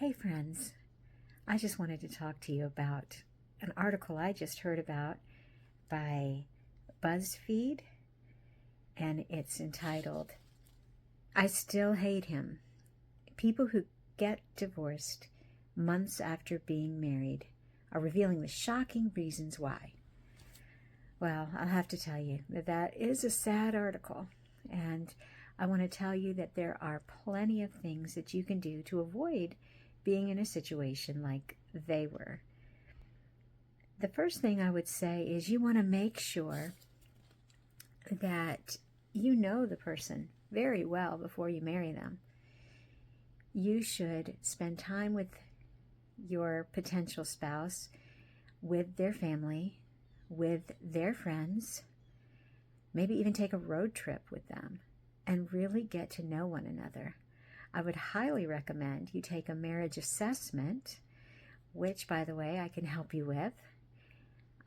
Hey friends, I just wanted to talk to you about an article I just heard about by BuzzFeed, and it's entitled, "I Still Hate Him. People Who Get Divorced Months After Being Married Are Revealing the Shocking Reasons Why." Well, I'll have to tell you that that is a sad article, and I want to tell you that there are plenty of things that you can do to avoid being in a situation like they were. The first thing I would say is you want to make sure that you know the person very well before you marry them. You should spend time with your potential spouse, with their family, with their friends, maybe even take a road trip with them and really get to know one another. I would highly recommend you take a marriage assessment, which, by the way, I can help you with.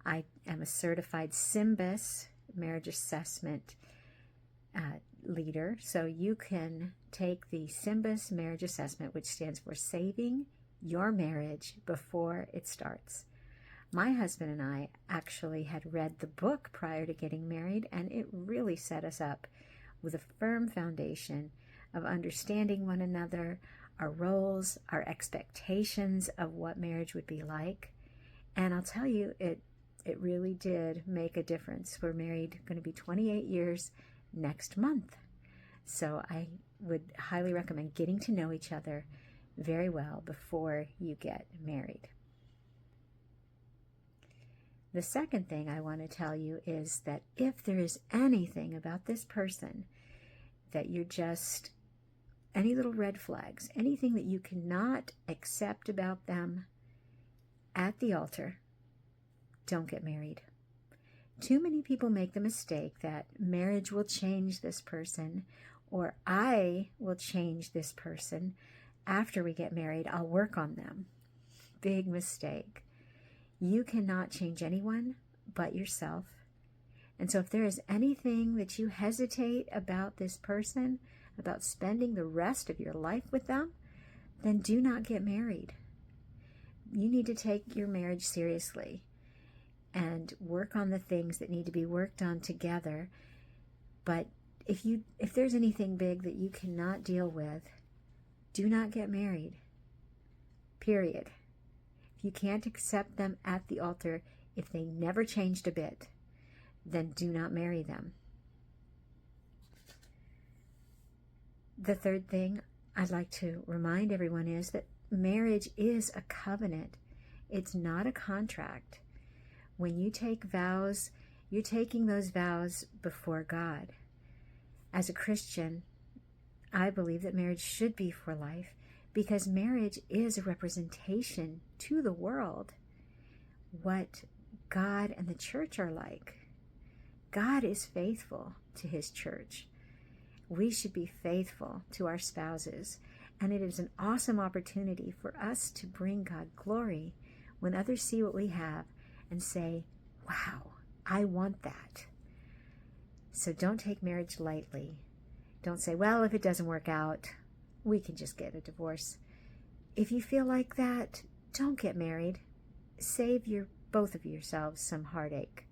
I am a certified SYMBIS marriage assessment leader, so you can take the SYMBIS marriage assessment, which stands for Saving Your Marriage Before It Starts. My husband and I actually had read the book prior to getting married, and it really set us up with a firm foundation of understanding one another, our roles, our expectations of what marriage would be like. And I'll tell you, it really did make a difference. We're married, going to be 28 years next month. So I would highly recommend getting to know each other very well before you get married. The second thing I want to tell you is that if there is anything about this person that you're just, any little red flags, anything that you cannot accept about them at the altar, don't get married. Too many people make the mistake that marriage will change this person, or I will change this person after we get married. I'll work on them. Big mistake. You cannot change anyone but yourself. And so if there is anything that you hesitate about this person, about spending the rest of your life with them, then do not get married. You need to take your marriage seriously and work on the things that need to be worked on together. But if there's anything big that you cannot deal with, do not get married. Period. If you can't accept them at the altar, if they never changed a bit, then do not marry them. The third thing I'd like to remind everyone is that marriage is a covenant. It's not a contract. When you take vows, you're taking those vows before God. As a Christian, I believe that marriage should be for life because marriage is a representation to the world what God and the church are like. God is faithful to his church. We should be faithful to our spouses, and it is an awesome opportunity for us to bring God glory when others see what we have and say, wow, I want that. So don't take marriage lightly. Don't say, well, if it doesn't work out, we can just get a divorce. If you feel like that, don't get married. Save both of yourselves some heartache.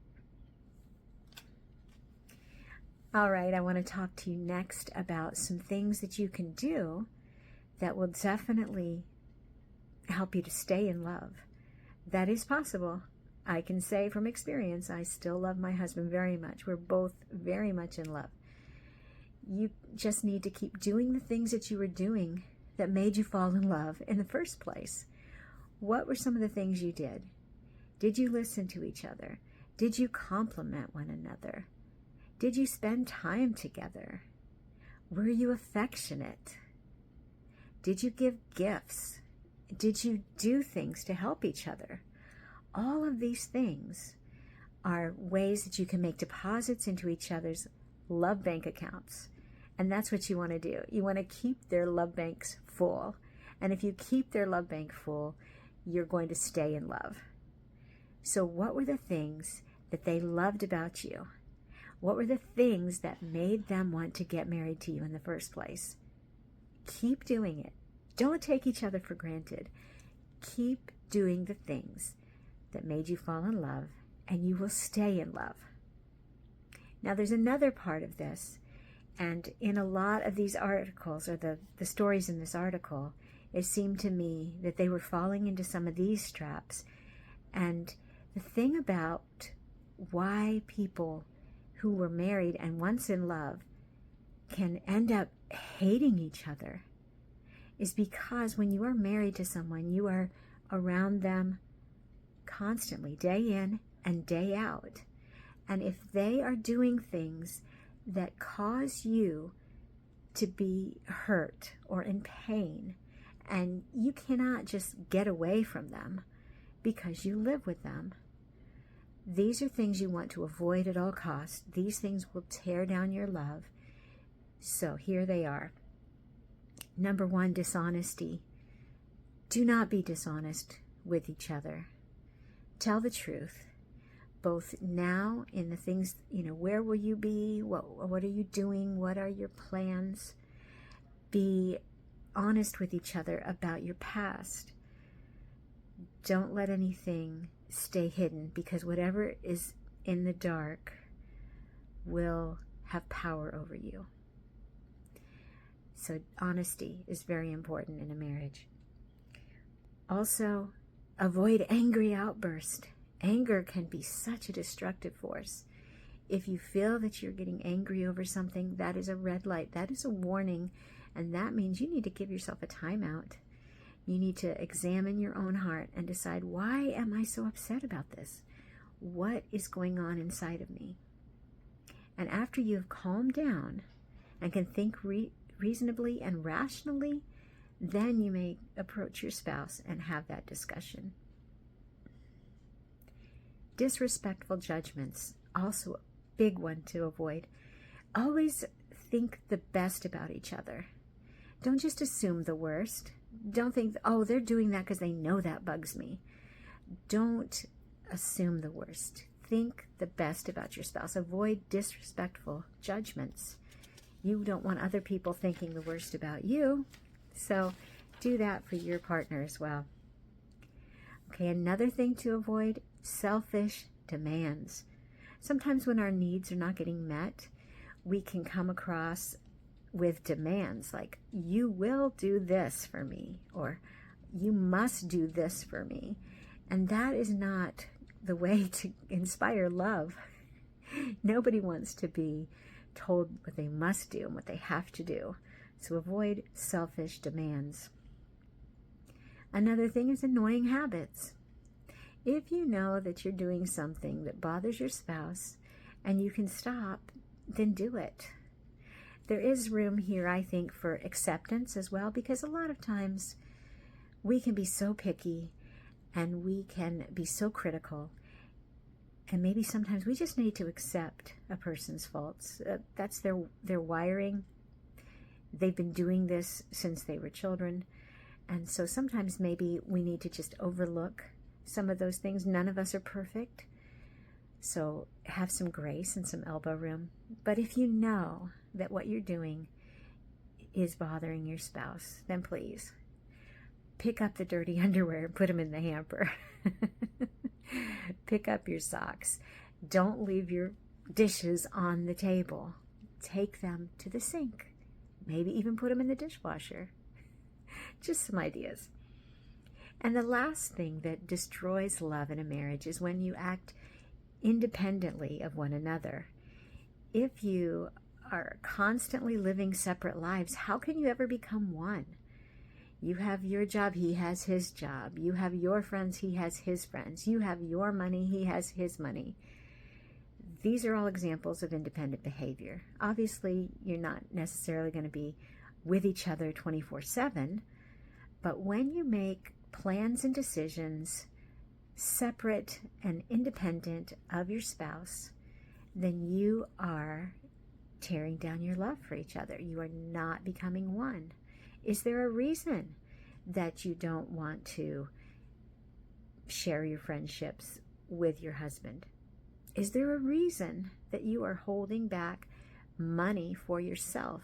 All right, I want to talk to you next about some things that you can do that will definitely help you to stay in love. That is possible. I can say from experience, I still love my husband very much. We're both very much in love. You just need to keep doing the things that you were doing that made you fall in love in the first place. What were some of the things you did? Did you listen to each other? Did you compliment one another? Did you spend time together? Were you affectionate? Did you give gifts? Did you do things to help each other? All of these things are ways that you can make deposits into each other's love bank accounts. And that's what you want to do. You want to keep their love banks full. And if you keep their love bank full, you're going to stay in love. So what were the things that they loved about you? What were the things that made them want to get married to you in the first place? Keep doing it. Don't take each other for granted. Keep doing the things that made you fall in love, and you will stay in love. Now, there's another part of this, and in a lot of these articles, or the stories in this article, it seemed to me that they were falling into some of these traps. And the thing about why people who were married and once in love can end up hating each other is because when you are married to someone, you are around them constantly, day in and day out. And if they are doing things that cause you to be hurt or in pain, and you cannot just get away from them because you live with them, these are things you want to avoid at all costs. These things will tear down your love. So here they are. Number 1, dishonesty. Do not be dishonest with each other. Tell the truth, both now in the things, where will you be? What are you doing? What are your plans? Be honest with each other about your past. Don't let anything stay hidden, because whatever is in the dark will have power over you. So honesty is very important in a marriage. Also, avoid angry outbursts. Anger can be such a destructive force. If you feel that you're getting angry over something, that is a red light. That is a warning, and that means you need to give yourself a timeout. You need to examine your own heart and decide, why am I so upset about this? What is going on inside of me? And after you have calmed down and can think reasonably and rationally, then you may approach your spouse and have that discussion. Disrespectful judgments, also a big one to avoid. Always think the best about each other. Don't just assume the worst. Don't think, oh, they're doing that because they know that bugs me. Don't assume the worst. Think the best about your spouse. Avoid disrespectful judgments. You don't want other people thinking the worst about you, so do that for your partner as well. Okay, another thing to avoid, selfish demands. Sometimes when our needs are not getting met, we can come across with demands like, you will do this for me, or you must do this for me. And that is not the way to inspire love. Nobody wants to be told what they must do and what they have to do. So avoid selfish demands. Another thing is annoying habits. If you know that you're doing something that bothers your spouse and you can stop, then do it. There is room here, I think, for acceptance as well, because a lot of times we can be so picky and we can be so critical, and maybe sometimes we just need to accept a person's faults. That's their wiring. They've been doing this since they were children, and so sometimes maybe we need to just overlook some of those things. None of us are perfect, so have some grace and some elbow room. But if you know that what you're doing is bothering your spouse, then please pick up the dirty underwear and put them in the hamper. Pick up your socks. Don't leave your dishes on the table. Take them to the sink. Maybe even put them in the dishwasher. Just some ideas. And the last thing that destroys love in a marriage is when you act independently of one another. If you are constantly living separate lives, how can you ever become one? You have your job, he has his job. You have your friends, he has his friends. You have your money, he has his money. These are all examples of independent behavior. Obviously, you're not necessarily going to be with each other 24/7, but when you make plans and decisions separate and independent of your spouse, then you are tearing down your love for each other. You are not becoming one. Is there a reason that you don't want to share your friendships with your husband? Is there a reason that you are holding back money for yourself?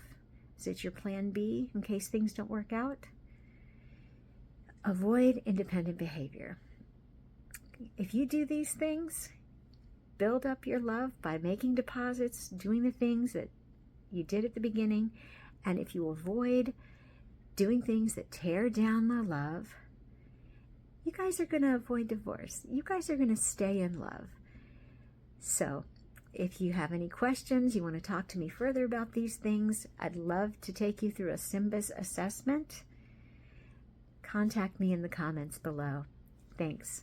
Is it your plan B in case things don't work out? Avoid independent behavior. If you do these things, build up your love by making deposits, doing the things that you did at the beginning, and if you avoid doing things that tear down the love, you guys are going to avoid divorce. You guys are going to stay in love. So if you have any questions, you want to talk to me further about these things, I'd love to take you through a Symbis assessment. Contact me in the comments below. Thanks.